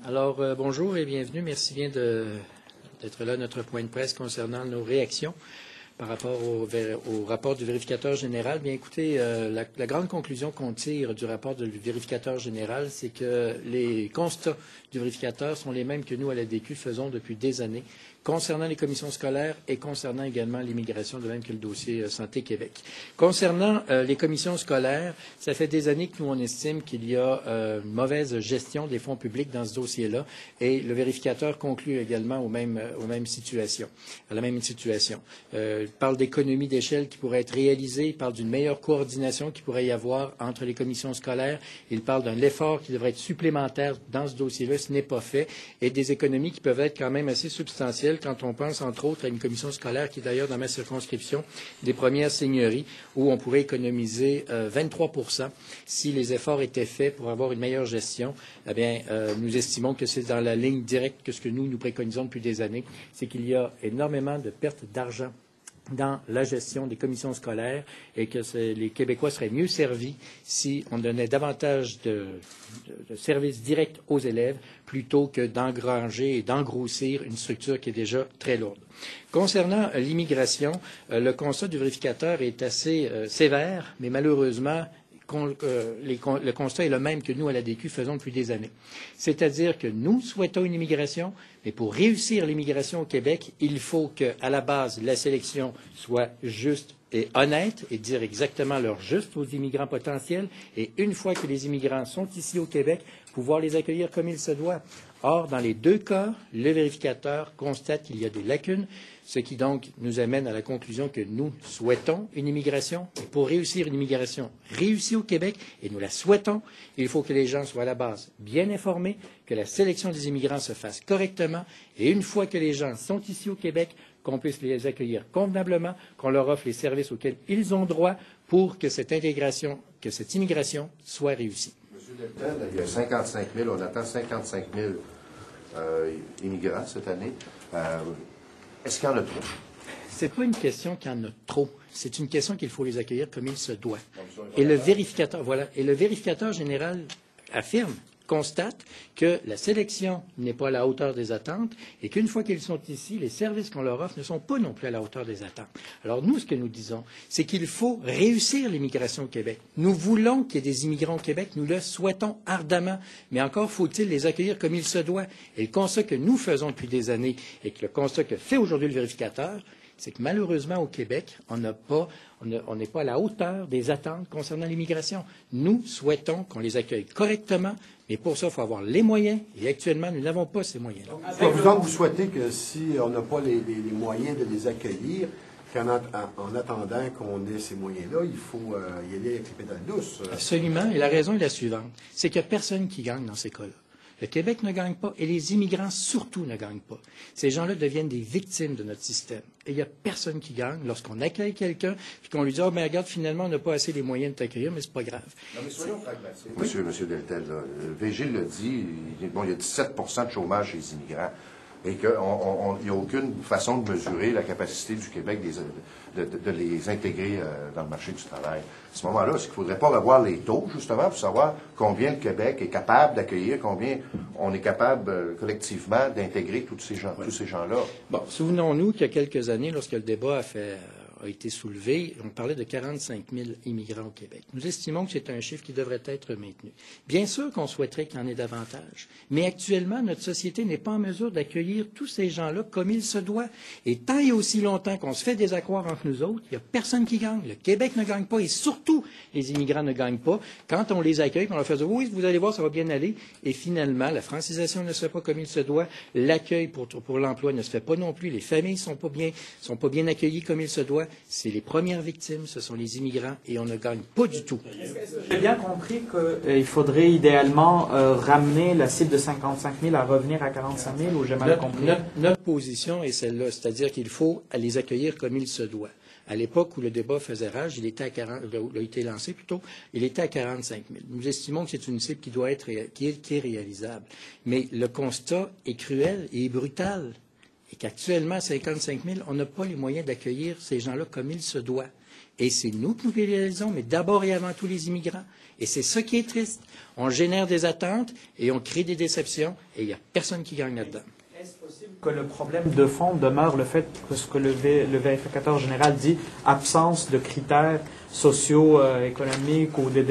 Alors, bonjour et bienvenue. Merci bien d'être là, notre point de presse concernant nos réactions par rapport au rapport du vérificateur général. Bien, écoutez, la grande conclusion qu'on tire du rapport du vérificateur général, c'est que les constats du vérificateur sont les mêmes que nous, à l'ADQ, faisons depuis des années, concernant les commissions scolaires et concernant également l'immigration, de même que le dossier Santé Québec. Concernant les commissions scolaires, ça fait des années que nous, on estime qu'il y a une mauvaise gestion des fonds publics dans ce dossier-là, et le vérificateur conclut également à la même situation. Il parle d'économies d'échelle qui pourraient être réalisées, il parle d'une meilleure coordination qui pourrait y avoir entre les commissions scolaires, il parle d'un effort qui devrait être supplémentaire dans ce dossier-là, ce n'est pas fait, et des économies qui peuvent être quand même assez substantielles quand on pense, entre autres, à une commission scolaire qui est d'ailleurs dans ma circonscription des premières seigneuries, où on pourrait économiser 23 % si les efforts étaient faits pour avoir une meilleure gestion. Eh bien, nous estimons que c'est dans la ligne directe que ce que nous préconisons depuis des années, c'est qu'il y a énormément de pertes d'argent dans la gestion des commissions scolaires et que les Québécois seraient mieux servis si on donnait davantage de services directs aux élèves plutôt que d'engranger et d'engrossir une structure qui est déjà très lourde. Concernant l'immigration, le constat du vérificateur est assez sévère, mais malheureusement, le constat est le même que nous, à l'ADQ, faisons depuis des années. C'est-à-dire que nous souhaitons une immigration, mais pour réussir l'immigration au Québec, il faut qu'à la base, la sélection soit juste et honnête et dire exactement leur juste aux immigrants potentiels. Et une fois que les immigrants sont ici au Québec, pouvoir les accueillir comme il se doit. Or, dans les deux cas, le vérificateur constate qu'il y a des lacunes, ce qui donc nous amène à la conclusion que nous souhaitons une immigration. Et pour réussir une immigration réussie au Québec, et nous la souhaitons, il faut que les gens soient à la base bien informés, que la sélection des immigrants se fasse correctement, et une fois que les gens sont ici au Québec, qu'on puisse les accueillir convenablement, qu'on leur offre les services auxquels ils ont droit pour que cette immigration soit réussie. Monsieur Deltel, il y a 55 000, on attend 55 000 immigrants cette année. Est-ce qu'il y en a trop? Ce n'est pas une question qu'il y en a trop. C'est une question qu'il faut les accueillir comme il se doit. Et le vérificateur général constate que la sélection n'est pas à la hauteur des attentes et qu'une fois qu'ils sont ici, les services qu'on leur offre ne sont pas non plus à la hauteur des attentes. Alors nous, ce que nous disons, c'est qu'il faut réussir l'immigration au Québec. Nous voulons qu'il y ait des immigrants au Québec, nous le souhaitons ardemment, mais encore faut-il les accueillir comme il se doit. Et le constat que nous faisons depuis des années et que le constat que fait aujourd'hui le vérificateur, c'est que malheureusement au Québec, on n'est pas à la hauteur des attentes concernant l'immigration. Nous souhaitons qu'on les accueille correctement, mais pour ça, il faut avoir les moyens, et actuellement, nous n'avons pas ces moyens-là. Donc, vous souhaitez que si on n'a pas les moyens de les accueillir, qu'en attendant qu'on ait ces moyens-là, il faut y aller avec les pédales douces. Absolument, et la raison est la suivante, c'est qu'il n'y a personne qui gagne dans ces cas-là. Le Québec ne gagne pas et les immigrants surtout ne gagnent pas. Ces gens-là deviennent des victimes de notre système. Et il n'y a personne qui gagne lorsqu'on accueille quelqu'un et qu'on lui dit « Ah, ben regarde, finalement, on n'a pas assez les moyens de t'accueillir, mais c'est pas grave. » Non, mais soyons pragmatiques. Monsieur Deltel, Végil le dit, il y a 17 % de chômage chez les immigrants et qu'il n'y a aucune façon de mesurer la capacité du Québec de les intégrer dans le marché du travail. À ce moment-là, est-ce qu'il ne faudrait pas revoir les taux, justement, pour savoir combien le Québec est capable d'accueillir, combien on est capable collectivement d'intégrer tous ces gens-là? Bon, souvenons-nous qu'il y a quelques années, lorsque le débat a été soulevé, on parlait de 45 000 immigrants au Québec. Nous estimons que c'est un chiffre qui devrait être maintenu. Bien sûr qu'on souhaiterait qu'il y en ait davantage, mais actuellement, notre société n'est pas en mesure d'accueillir tous ces gens-là comme il se doit. Et tant et aussi longtemps qu'on se fait des accords entre nous autres, il n'y a personne qui gagne. Le Québec ne gagne pas et surtout, les immigrants ne gagnent pas. Quand on les accueille, on leur fait dire « Oui, vous allez voir, ça va bien aller. » Et finalement, la francisation ne se fait pas comme il se doit. L'accueil pour l'emploi ne se fait pas non plus. Les familles sont pas bien accueillies comme il se doit. C'est les premières victimes, ce sont les immigrants, et on ne gagne pas du tout. J'ai bien compris qu'il faudrait idéalement ramener la cible de 55 000 à revenir à 45 000, ou j'ai mal compris? Notre position est celle-là, c'est-à-dire qu'il faut les accueillir comme il se doit. À l'époque où le débat faisait rage, il était a été lancé plutôt, il était à 45 000. Nous estimons que c'est une cible qui est réalisable. Mais le constat est cruel et brutal. Et qu'actuellement, à 55 000, on n'a pas les moyens d'accueillir ces gens-là comme il se doit. Et c'est nous qui nous pénalisons, mais d'abord et avant tout les immigrants. Et c'est ça qui est triste. On génère des attentes et on crée des déceptions et il n'y a personne qui gagne là-dedans. Est-ce possible que le problème de fond demeure le fait que ce que le vérificateur général dit, absence de critères socio-économiques ou de